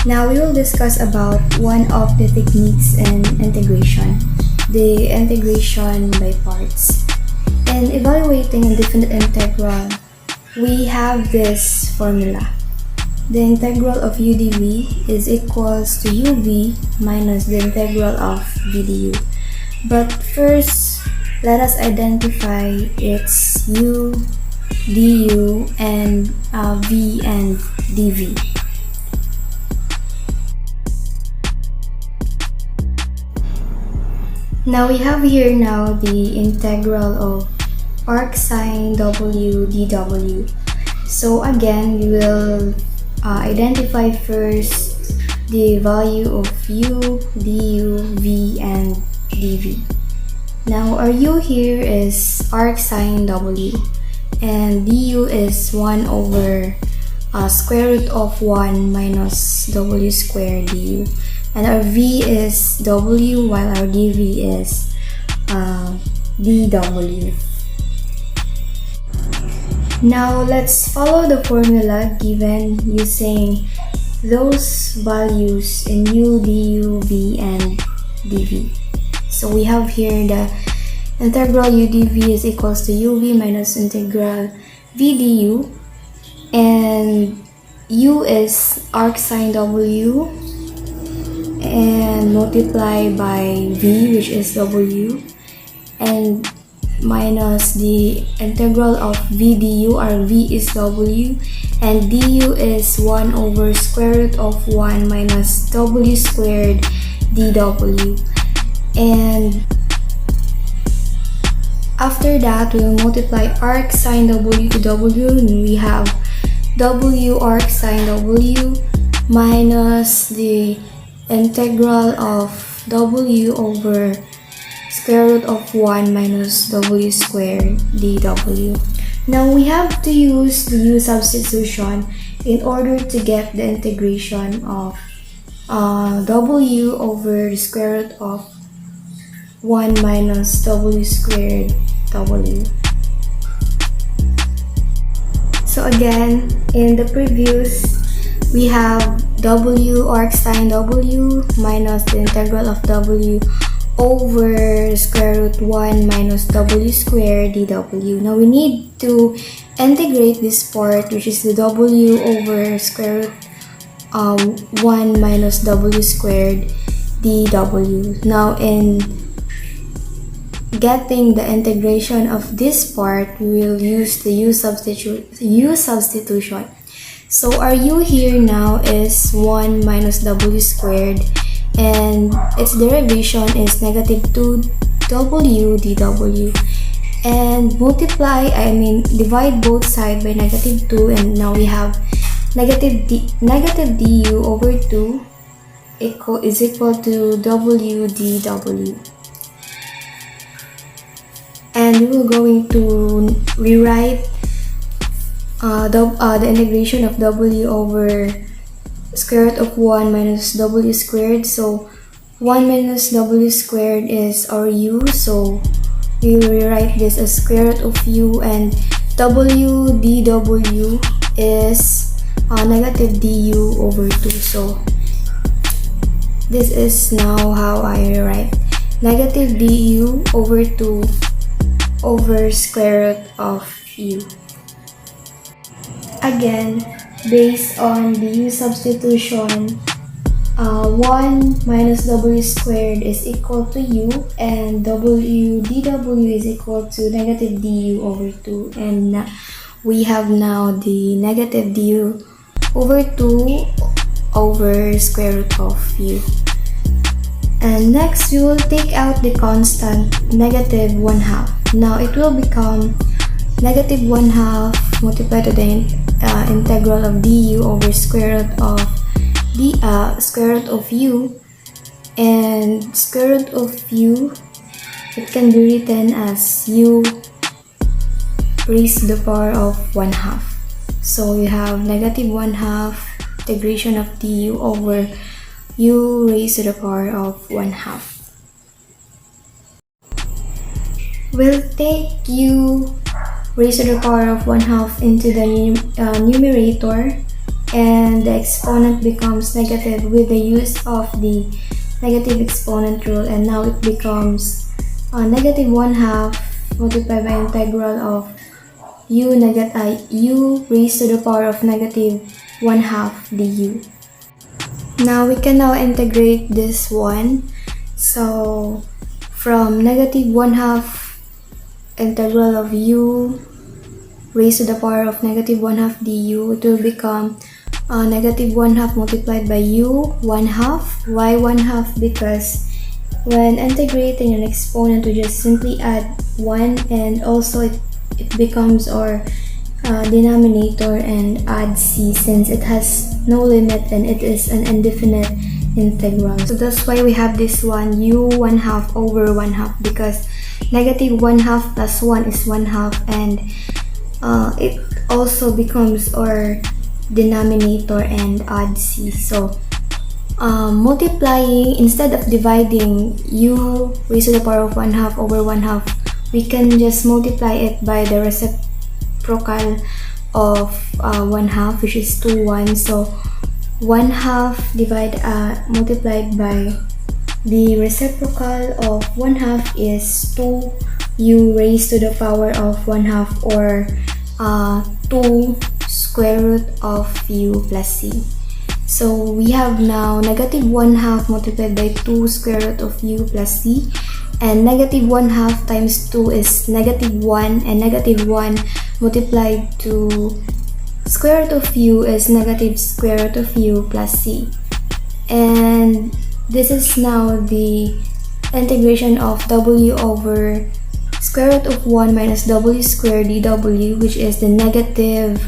Now we will discuss about one of the techniques in integration, the integration by parts. In evaluating a definite integral, we have this formula. The integral of u dv is equals to uv minus the integral of v du. But first, let us identify its u, du, and v and dv. Now we have here now the integral of arc sine w dw. So again, we will identify first the value of u, du, v, and dv. Now our u here is arc sine w, and du is 1 over square root of 1 minus w squared du. And our v is w while our dv is dw. Now let's follow the formula given using those values in u, du, v, and dv. So we have here the integral u dv is equals to uv minus integral v du, and u is arc sine w and multiply by v, which is w, and minus the integral of v du, our v is w, and du is 1 over square root of 1 minus w squared dw. And after that, we will multiply arc sine w to w, and we have w arc sine w minus the integral of w over square root of 1 minus w squared dw. Now we have to use the u substitution in order to get the integration of w over the square root of 1 minus w squared w. So again, in the previous, we have w arc sine w minus the integral of w over square root 1 minus w squared dw. Now we need to integrate this part, which is the w over square root 1 minus w squared dw. Now in getting the integration of this part, we will use the u substitution. So our u here now is 1 minus w squared, and its derivation is negative 2w dw. And divide both sides by negative 2, and now we have negative du over 2 is equal to w dw. And we will going to rewrite the integration of w over square root of 1 minus w squared. So 1 minus w squared is our u, so we will rewrite this as square root of u, and w dw is negative du over 2. So this is now how I rewrite negative du over 2 over square root of u. Again, based on the u substitution, 1 minus w squared is equal to u, and w dw is equal to negative du over 2, and we have now the negative du over 2 over square root of u. And next, we will take out the constant negative 1/2. Now it will become negative 1/2 multiplied to the integral of du over square root of u, and square root of u, it can be written as u raised to the power of 1/2. So you have negative 1/2 integration of du over u raised to the power of 1/2. We'll take u raised to the power of 1/2 into the numerator, and the exponent becomes negative with the use of the negative exponent rule, and now it becomes negative 1/2 multiplied by integral of u raised to the power of negative 1/2 du. Now we can now integrate this one. So from negative 1/2 integral of u raised to the power of negative 1/2 du, it will become negative 1/2 multiplied by u 1/2. Why 1/2? Because when integrating an exponent, we just simply add 1, and also it becomes our denominator and add c, since it has no limit and it is an indefinite integral. So that's why we have this one, u 1/2 over 1/2, because negative 1/2 plus 1 is 1/2, and it also becomes our denominator and add c. So multiplying, instead of dividing u raised to the power of 1/2 over 1/2, we can just multiply it by the reciprocal of 1/2, which is 2 1. So 1/2 multiplied by the reciprocal of 1/2 is 2u raised to the power of 1/2, or 2 square root of u plus c. So we have now negative 1/2 multiplied by 2 square root of u plus c, and negative 1/2 times 2 is negative 1, and negative 1 multiplied to square root of u is negative square root of u plus c. And this is now the integration of w over square root of 1 minus w squared dw, which is the negative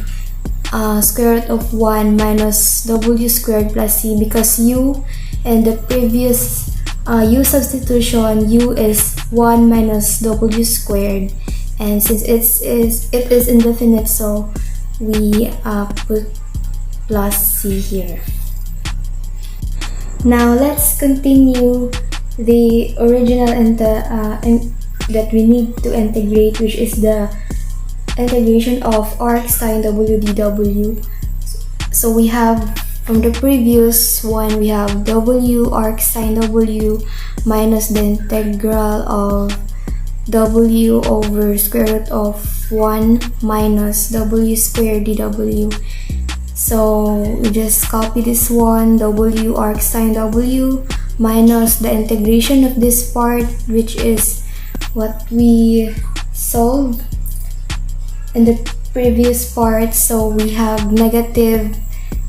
square root of 1 minus w squared plus c, because u in the previous u substitution, u is 1 minus w squared, and since it is indefinite, so we put plus c here. Now let's continue the original that we need to integrate, which is the integration of arc sine w dw. So we have, from the previous one, we have w arc sine w minus the integral of w over square root of 1 minus w squared dw. So we just copy this one, w arc sine w minus the integration of this part, which is what we solved in the previous part. So we have negative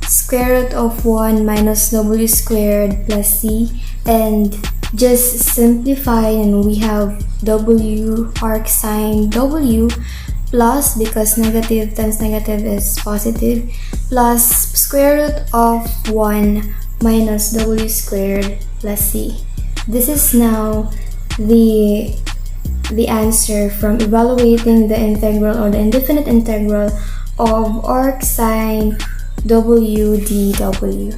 square root of 1 minus w squared plus c, and just simplify, and we have w arc sine w plus, because negative times negative is positive, plus square root of 1 minus w squared plus c. This is now the answer from evaluating the integral, or the indefinite integral, of arc sine w dw.